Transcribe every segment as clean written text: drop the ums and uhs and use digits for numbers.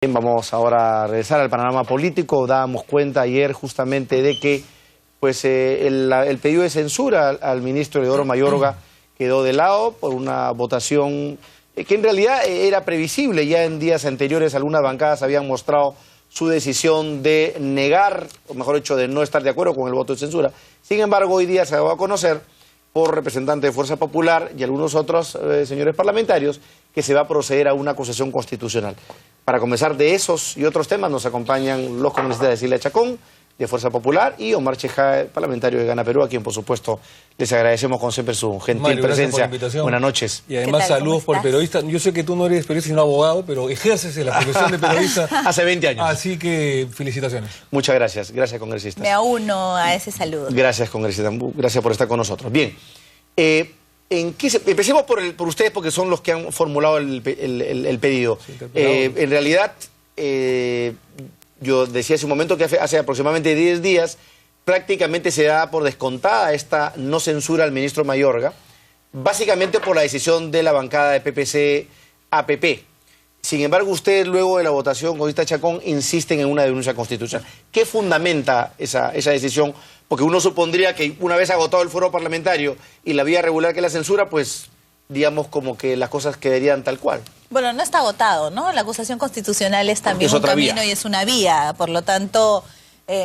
Bien, vamos ahora a regresar al panorama político. Dábamos cuenta ayer justamente de que el pedido de censura al ministro Eleodoro Mayorga quedó de lado por una votación que en realidad era previsible. Ya en días anteriores algunas bancadas habían mostrado su decisión de negar, o mejor dicho, de no estar de acuerdo con el voto de censura. Sin embargo, hoy día se ha dado a conocer por representantes de Fuerza Popular y algunos otros señores parlamentarios que se va a proceder a una acusación constitucional. Para conversar de esos y otros temas nos acompañan los congresistas de Cilia Chacón, de Fuerza Popular, y Omar Chejade, parlamentario de Gana Perú, a quien por supuesto les agradecemos como siempre su gentil Mario, presencia. por Buenas noches. Y además saludos por periodista. Yo sé que tú no eres periodista sino abogado, pero ejerces la profesión de periodista hace 20 años. Así que felicitaciones. Muchas gracias. Gracias, congresistas. Me auno a ese saludo. Gracias, congresistas. Gracias por estar con nosotros. Bien. Empecemos por ustedes, porque son los que han formulado el pedido. Sí, en realidad, yo decía hace un momento que hace aproximadamente 10 días prácticamente se da por descontada esta no censura al ministro Mayorga, básicamente por la decisión de la bancada de PPC-APP. Sin embargo, ustedes luego de la votación, congresista Chacón, insisten en una denuncia constitucional. ¿Qué fundamenta esa decisión? Porque uno supondría que una vez agotado el foro parlamentario y la vía regular que es la censura, pues digamos como que las cosas quedarían tal cual. Bueno, no está agotado, ¿no? La acusación constitucional es también un camino y es una vía. Por lo tanto,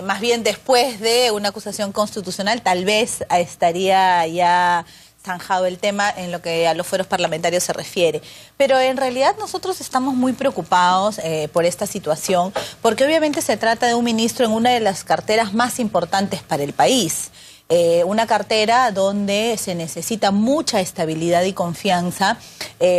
más bien después de una acusación constitucional, tal vez estaría ya zanjado el tema en lo que a los fueros parlamentarios se refiere. Pero en realidad nosotros estamos muy preocupados por esta situación, porque obviamente se trata de un ministro en una de las carteras más importantes para el país. Una cartera donde se necesita mucha estabilidad y confianza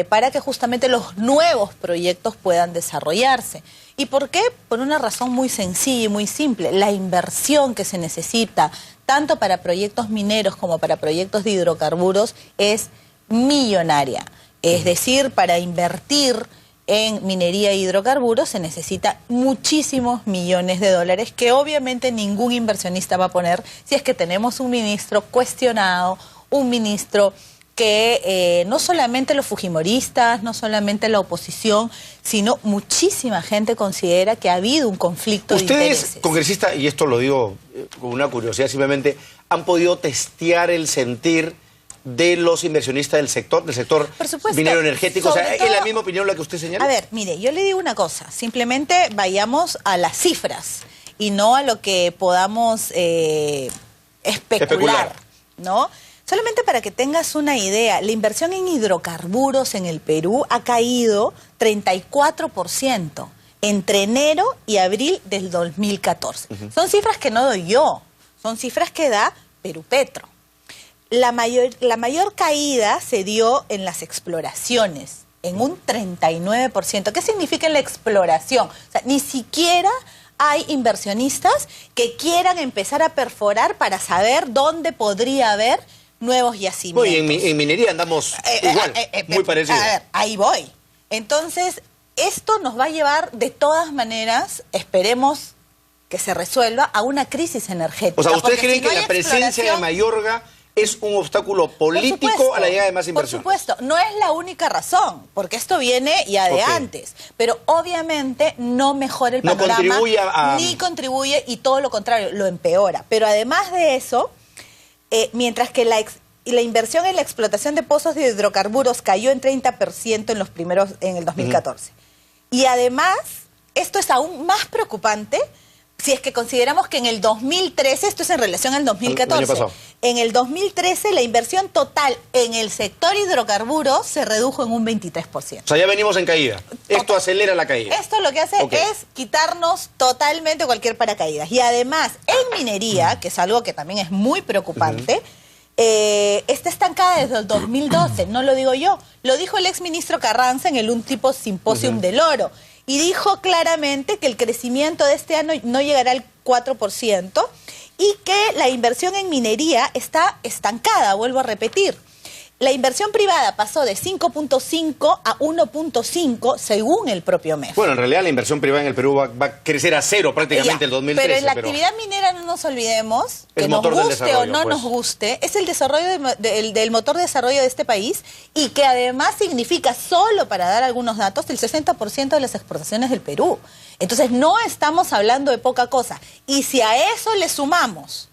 para que justamente los nuevos proyectos puedan desarrollarse. ¿Y por qué? Por una razón muy sencilla y muy simple. La inversión que se necesita, tanto para proyectos mineros como para proyectos de hidrocarburos, es millonaria. Es decir, para invertir en minería e hidrocarburos se necesita muchísimos millones de dólares que obviamente ningún inversionista va a poner si es que tenemos un ministro cuestionado, un ministro que no solamente los fujimoristas, no solamente la oposición, sino muchísima gente considera que ha habido un conflicto de intereses. Ustedes, congresistas, y esto lo digo con una curiosidad simplemente, ¿han podido testear el sentir de los inversionistas del sector minero energético? O sea, ¿es la misma opinión la que usted señala? A ver, mire, yo le digo una cosa, simplemente vayamos a las cifras y no a lo que podamos especular, ¿no? Solamente para que tengas una idea, la inversión en hidrocarburos en el Perú ha caído 34% entre enero y abril del 2014. Son cifras que no doy yo, son cifras que da Perupetro. La mayor caída se dio en las exploraciones, en un 39%. ¿Qué significa la exploración? O sea, ni siquiera hay inversionistas que quieran empezar a perforar para saber dónde podría haber nuevos yacimientos. Oye, en minería andamos igual, muy parecido. A ver, ahí voy. Entonces, esto nos va a llevar de todas maneras, esperemos que se resuelva, a una crisis energética. O sea, ¿ustedes creen que la presencia de Mayorga es un obstáculo político a la llegada de más inversión? Por supuesto, no es la única razón, porque esto viene ya de antes, pero obviamente no mejora el panorama, ni contribuye, y todo lo contrario, lo empeora. Pero además de eso, mientras que la inversión en la explotación de pozos de hidrocarburos cayó en 30% en el 2014. Y además, esto es aún más preocupante si es que consideramos que en el 2013, esto es en relación al 2014, en el 2013 la inversión total en el sector hidrocarburos se redujo en un 23%. O sea, ya venimos en caída. Esto acelera la caída. Esto lo que hace es quitarnos totalmente cualquier paracaídas. Y además, en minería, que es algo que también es muy preocupante, está estancada desde el 2012, no lo digo yo, lo dijo el exministro Carranza en el último simposium del oro. Y dijo claramente que el crecimiento de este año no llegará al 4% y que la inversión en minería está estancada, vuelvo a repetir. La inversión privada pasó de 5.5 a 1.5 según el propio MEF. Bueno, en realidad la inversión privada en el Perú va a crecer a cero prácticamente el 2013. Pero en la actividad minera no nos olvidemos, que nos guste o no nos guste, es el desarrollo del motor de desarrollo de este país y que además significa, solo para dar algunos datos, el 60% de las exportaciones del Perú. Entonces no estamos hablando de poca cosa. Y si a eso le sumamos,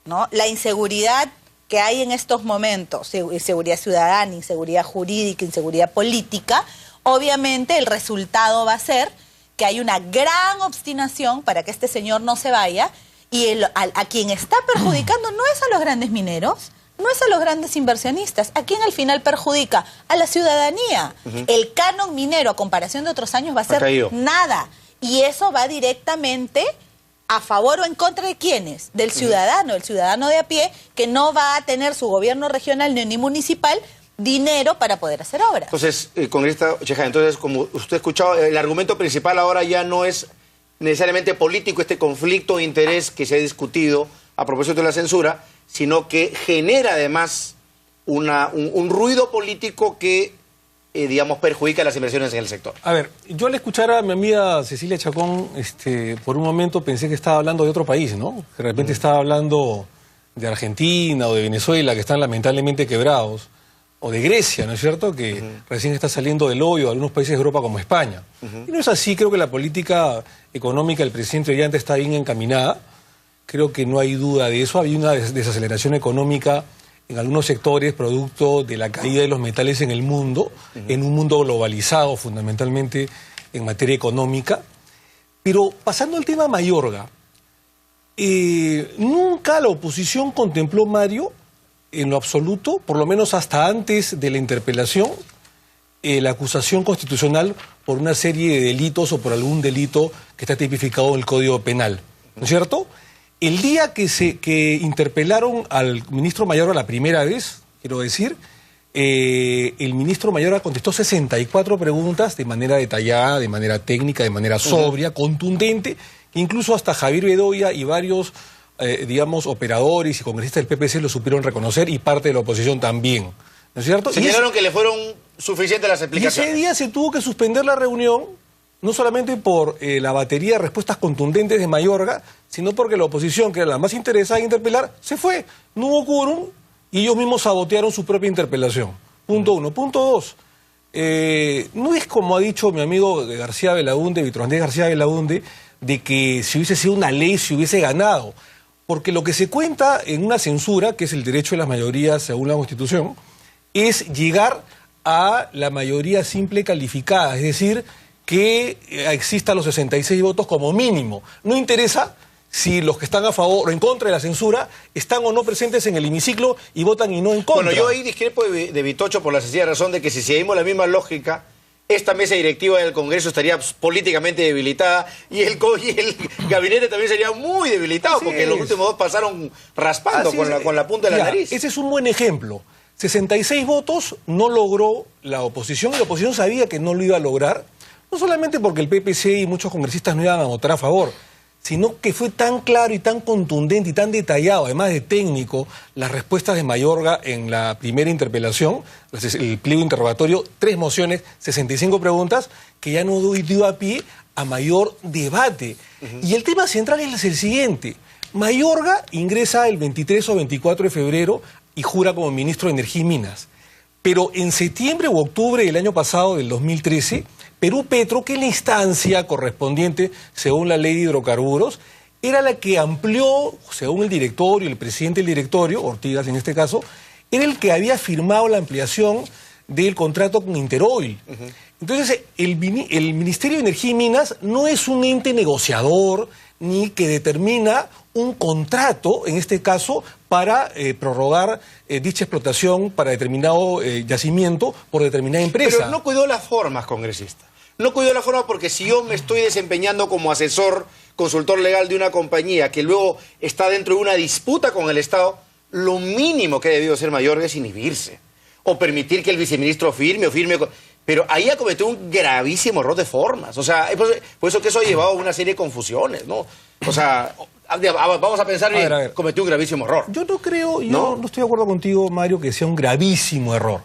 ¿no?, la inseguridad que hay en estos momentos, inseguridad ciudadana, inseguridad jurídica, inseguridad política, obviamente el resultado va a ser que hay una gran obstinación para que este señor no se vaya, y a quien está perjudicando no es a los grandes mineros, no es a los grandes inversionistas. ¿A quién al final perjudica? A la ciudadanía. El canon minero, a comparación de otros años, va a ser nada. Y eso va directamente a favor o en contra de quiénes, del ciudadano, el ciudadano de a pie, que no va a tener su gobierno regional ni municipal dinero para poder hacer obras. Entonces, congresista Chejade, entonces, como usted ha escuchado, el argumento principal ahora ya no es necesariamente político, este conflicto de interés que se ha discutido a propósito de la censura, sino que genera además un ruido político que, digamos, perjudica las inversiones en el sector. A ver, yo al escuchar a mi amiga Cecilia Chacón, por un momento pensé que estaba hablando de otro país, ¿no? De repente estaba hablando de Argentina o de Venezuela, que están lamentablemente quebrados, o de Grecia, ¿no es cierto?, que recién está saliendo del hoyo, de algunos países de Europa como España. Y no es así. Creo que la política económica del presidente Ollanta está bien encaminada. Creo que no hay duda de eso. Había una desaceleración económica en algunos sectores, producto de la caída de los metales en el mundo, en un mundo globalizado fundamentalmente en materia económica. Pero pasando al tema Mayorga, nunca la oposición contempló, Mario, en lo absoluto, por lo menos hasta antes de la interpelación, la acusación constitucional por una serie de delitos o por algún delito que está tipificado en el Código Penal, ¿no es cierto? El día que interpelaron al ministro Mayorga la primera vez, quiero decir, el ministro Mayorga contestó 64 preguntas de manera detallada, de manera técnica, de manera sobria, contundente, que incluso hasta Javier Bedoya y varios, digamos, operadores y congresistas del PPC lo supieron reconocer, y parte de la oposición también, ¿no es cierto? Señalaron que le fueron suficientes las explicaciones. Y ese día se tuvo que suspender la reunión, no solamente por la batería de respuestas contundentes de Mayorga, sino porque la oposición, que era la más interesada en interpelar, se fue. No hubo quórum y ellos mismos sabotearon su propia interpelación. Punto uno. Punto dos. No es como ha dicho mi amigo García Belaunde, Víctor Andrés García Belaunde, de que si hubiese sido una ley se hubiese ganado. Porque lo que se cuenta en una censura, que es el derecho de las mayorías según la Constitución, es llegar a la mayoría simple calificada, es decir, que existan los 66 votos como mínimo. No interesa si los que están a favor o en contra de la censura están o no presentes en el hemiciclo y votan y no en contra. Bueno, yo ahí discrepo de Vitocho por la sencilla razón de que si seguimos la misma lógica, esta mesa directiva del Congreso estaría políticamente debilitada y el gabinete también sería muy debilitado, porque los últimos dos pasaron raspando con la punta de la nariz. Ese es un buen ejemplo. 66 votos no logró la oposición, y la oposición sabía que no lo iba a lograr, no solamente porque el PPC y muchos congresistas no iban a votar a favor, sino que fue tan claro y tan contundente y tan detallado, además de técnico, las respuestas de Mayorga en la primera interpelación, el pliego interrogatorio, 3 mociones, 65 preguntas, que ya no dio a pie a mayor debate. Y el tema central es el siguiente: Mayorga ingresa el 23 o 24 de febrero y jura como ministro de Energía y Minas. Pero en septiembre u octubre del año pasado, del 2013, Perú Petro, que es la instancia correspondiente según la ley de hidrocarburos, era la que amplió, según el directorio, el presidente del directorio, Ortigas en este caso, era el que había firmado la ampliación del contrato con Interoil. Entonces, el Ministerio de Energía y Minas no es un ente negociador ni que determina un contrato, en este caso, para prorrogar dicha explotación para determinado yacimiento por determinada empresa. Pero no cuidó las formas, congresista. No cuidó la forma, porque si yo me estoy desempeñando como asesor, consultor legal de una compañía que luego está dentro de una disputa con el Estado, lo mínimo que ha debido hacer Mayorga es inhibirse o permitir que el viceministro firme. Pero ahí ha cometido un gravísimo error de formas. O sea, por eso que eso ha llevado a una serie de confusiones, ¿no? O sea, vamos a pensar bien, a ver. cometió un gravísimo error. Yo no creo, yo no estoy de acuerdo contigo, Mario, que sea un gravísimo error.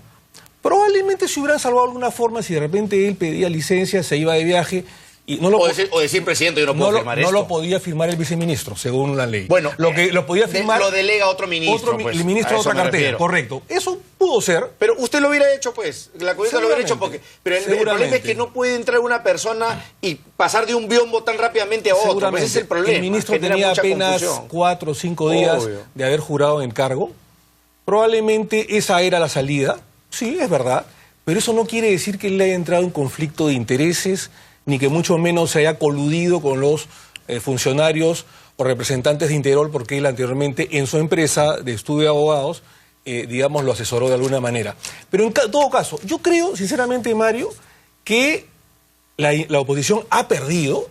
Probablemente se hubieran salvado de alguna forma si de repente él pedía licencia, se iba de viaje y no lo o decir, presidente, yo no puedo firmar esto. No lo podía firmar el viceministro, según la ley. Bueno, lo podía firmar... Lo delega otro ministro, el ministro de otra cartera, correcto. Eso pudo ser. Pero usted lo hubiera hecho, pues. La Congreso lo hubiera hecho porque... Pero el problema es que no puede entrar una persona y pasar de un biombo tan rápidamente a otro. Pues ese es el problema. El ministro tenía apenas 4 o 5 días de haber jurado en cargo. Probablemente esa era la salida. Sí, es verdad. Pero eso no quiere decir que él haya entrado en conflicto de intereses, ni que mucho menos se haya coludido con los funcionarios o representantes de Interol, porque él anteriormente en su empresa de estudio de abogados, digamos, lo asesoró de alguna manera. Pero en todo caso, yo creo, sinceramente, Mario, que la oposición ha perdido,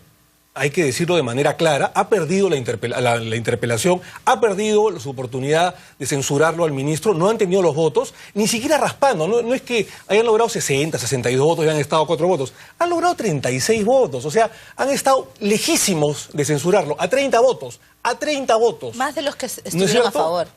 hay que decirlo de manera clara, ha perdido la interpelación, ha perdido su oportunidad de censurarlo al ministro, no han tenido los votos, ni siquiera raspando, no es que hayan logrado 60, 62 votos y han estado 4 votos, han logrado 36 votos, o sea, han estado lejísimos de censurarlo, a 30 votos, Más de los que estuvieron a favor.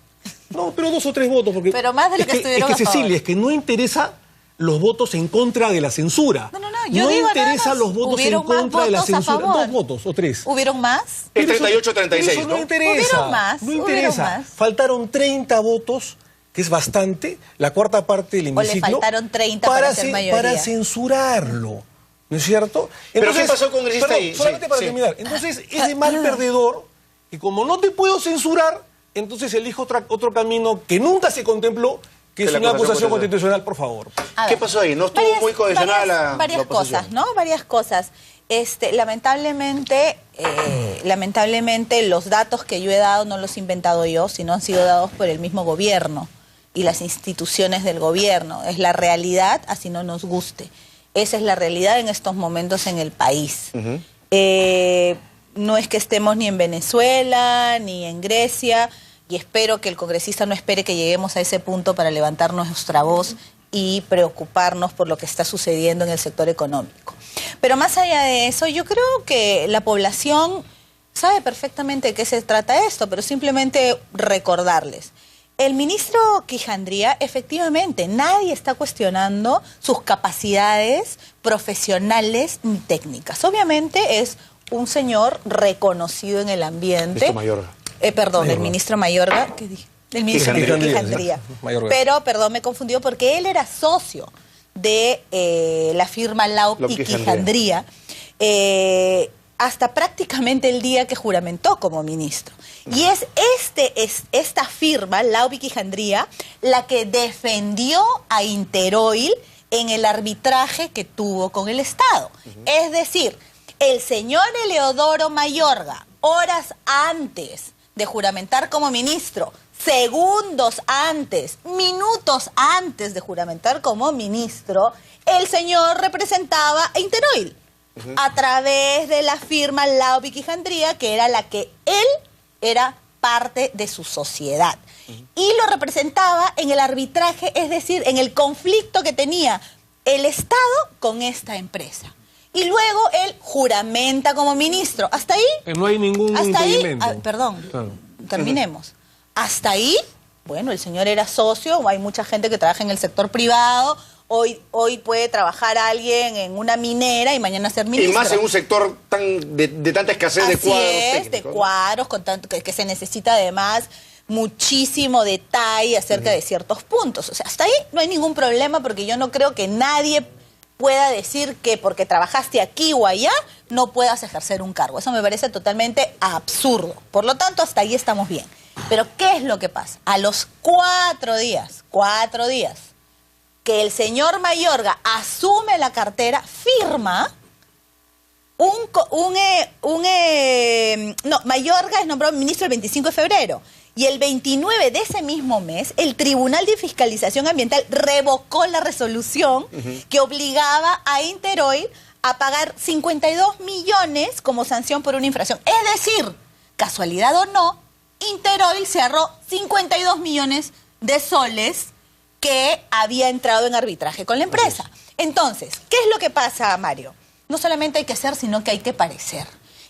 No, pero 2 o 3 votos, porque... Pero más de los que estuvieron a favor. Cecilia, es que no interesa los votos en contra de la censura. Yo digo interesa los votos en contra de la censura. 2 votos o 3. ¿Hubieron más? Es 38-36, eso no interesa. Hubieron más. No interesa. Faltaron 30 votos, que es bastante, la cuarta parte del hemiciclo. O le faltaron 30 para ser mayoría. Para censurarlo. ¿No es cierto? Entonces, ¿pero qué pasó con congresista ahí? Solamente para terminar. Entonces, ese mal perdedor, que como no te puedo censurar, entonces elijo otro camino que nunca se contempló, que es una acusación constitucional, por favor. ¿Qué pasó ahí? ¿No estuvo muy cohesionada varias cosas, ¿no? Varias cosas. Lamentablemente los datos que yo he dado no los he inventado yo, sino han sido dados por el mismo gobierno y las instituciones del gobierno. Es la realidad, así no nos guste. Esa es la realidad en estos momentos en el país. No es que estemos ni en Venezuela, ni en Grecia, y espero que el congresista no espere que lleguemos a ese punto para levantarnos nuestra voz y preocuparnos por lo que está sucediendo en el sector económico. Pero más allá de eso, yo creo que la población sabe perfectamente de qué se trata esto, pero simplemente recordarles. El ministro Quijandría, efectivamente, nadie está cuestionando sus capacidades profesionales ni técnicas. Obviamente es un señor reconocido en el ambiente. Ministro Mayorga. El ministro Mayorga, ¿qué dije? El ministro Quijandría. Pero, perdón, me he confundido porque él era socio de la firma Laub y Quijandría hasta prácticamente el día que juramentó como ministro. Y es esta firma, Laub y Quijandría, la que defendió a Interoil en el arbitraje que tuvo con el Estado. Es decir, el señor Eleodoro Mayorga, horas antes de juramentar como ministro, segundos antes, minutos antes de juramentar como ministro, el señor representaba a Interoil a través de la firma Laub y Quijandría, que era la que él era parte de su sociedad. Y lo representaba en el arbitraje, es decir, en el conflicto que tenía el Estado con esta empresa. Y luego él juramenta como ministro. ¿Hasta ahí? No hay ningún impedimento. Terminemos. Hasta ahí, bueno, el señor era socio, hay mucha gente que trabaja en el sector privado, hoy puede trabajar alguien en una minera y mañana ser ministro. Y más en un sector de tanta escasez de cuadros. De cuadros, que se necesita además muchísimo detalle acerca de ciertos puntos. O sea, hasta ahí no hay ningún problema porque yo no creo que nadie pueda decir que porque trabajaste aquí o allá no puedas ejercer un cargo. Eso me parece totalmente absurdo. Por lo tanto, hasta ahí estamos bien. Pero ¿qué es lo que pasa? A los 4 días, que el señor Mayorga asume la cartera, firma Mayorga es nombrado ministro el 25 de febrero. Y el 29 de ese mismo mes, el Tribunal de Fiscalización Ambiental revocó la resolución que obligaba a Interoil a pagar 52 millones como sanción por una infracción. Es decir, casualidad o no, Interoil se ahorró 52 millones de soles que había entrado en arbitraje con la empresa. Entonces, ¿qué es lo que pasa, Mario? No solamente hay que ser, sino que hay que parecer.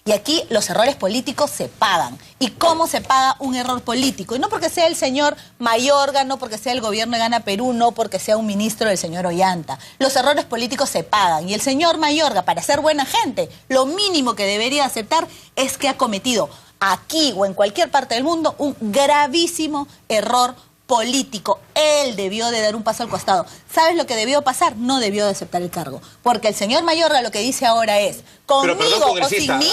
Y aquí los errores políticos se pagan. ¿Y cómo se paga un error político? Y no porque sea el señor Mayorga, no porque sea el gobierno de Gana Perú, no porque sea un ministro del señor Ollanta. Los errores políticos se pagan. Y el señor Mayorga, para ser buena gente, lo mínimo que debería aceptar es que ha cometido aquí o en cualquier parte del mundo un gravísimo error político. Él debió de dar un paso al costado. ¿Sabes lo que debió pasar? No debió de aceptar el cargo. Porque el señor Mayorga lo que dice ahora es, conmigo Pero perdón, o sin mí...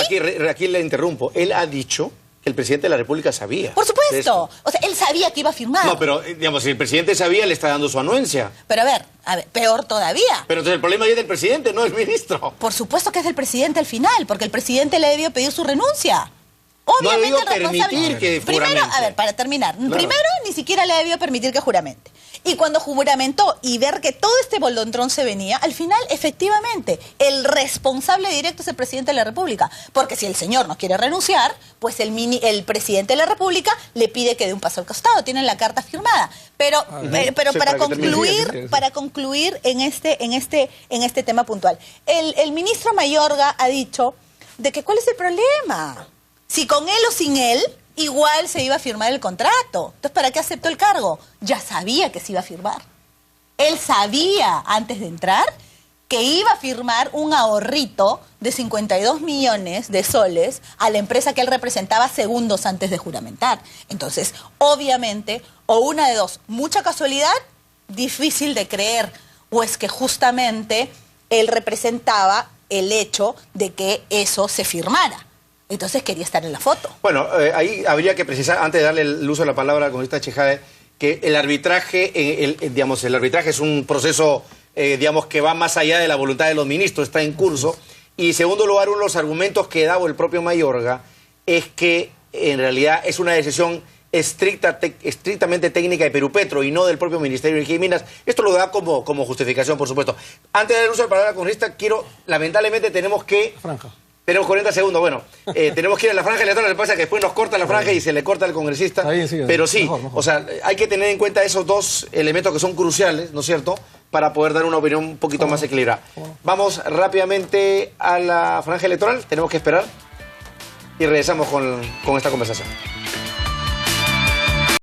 aquí le interrumpo. Él ha dicho que el presidente de la República sabía. Por supuesto. O sea, él sabía que iba a firmar. No, pero, digamos, si el presidente sabía, le está dando su anuencia. Pero a ver, peor todavía. Pero entonces el problema es del presidente, no del ministro. Por supuesto que es del presidente al final, porque el presidente le debió pedir su renuncia. Obviamente no debió permitir que juramente. Primero, a ver, para terminar, claro. Primero ni siquiera le debió permitir que juramente. Y cuando juramentó y ver que todo este bolontrón se venía, al final, efectivamente, el responsable directo es el presidente de la República. Porque si el señor no quiere renunciar, pues el presidente de la República le pide que dé un paso al costado. Tienen la carta firmada. Pero para concluir en este tema puntual, el ministro Mayorga ha dicho de que ¿cuál es el problema? Si con él o sin él, igual se iba a firmar el contrato. Entonces, ¿para qué aceptó el cargo? Ya sabía que se iba a firmar. Él sabía, antes de entrar, que iba a firmar un ahorrito de 52 millones de soles a la empresa que él representaba segundos antes de juramentar. Entonces, obviamente, o una de dos, mucha casualidad, difícil de creer, o es que justamente él representaba el hecho de que eso se firmara. Entonces quería estar en la foto. Bueno, ahí habría que precisar, antes de darle el uso de la palabra al congresista Chejade, que el arbitraje, el arbitraje es un proceso, que va más allá de la voluntad de los ministros, está en curso. Y en segundo lugar, uno de los argumentos que daba el propio Mayorga es que en realidad es una decisión estrictamente técnica de Perupetro y no del propio Ministerio de Energía y Minas. Esto lo da como justificación, por supuesto. Antes de dar el uso de la palabra al congresista, lamentablemente tenemos que... Franja. Tenemos 40 segundos, bueno, tenemos que ir a la franja electoral, lo que pasa es que después nos corta la franja y se le corta al congresista, pero sí, mejor. O sea, hay que tener en cuenta esos dos elementos que son cruciales, ¿no es cierto?, para poder dar una opinión un poquito más equilibrada. Vamos rápidamente a la franja electoral, tenemos que esperar y regresamos con esta conversación.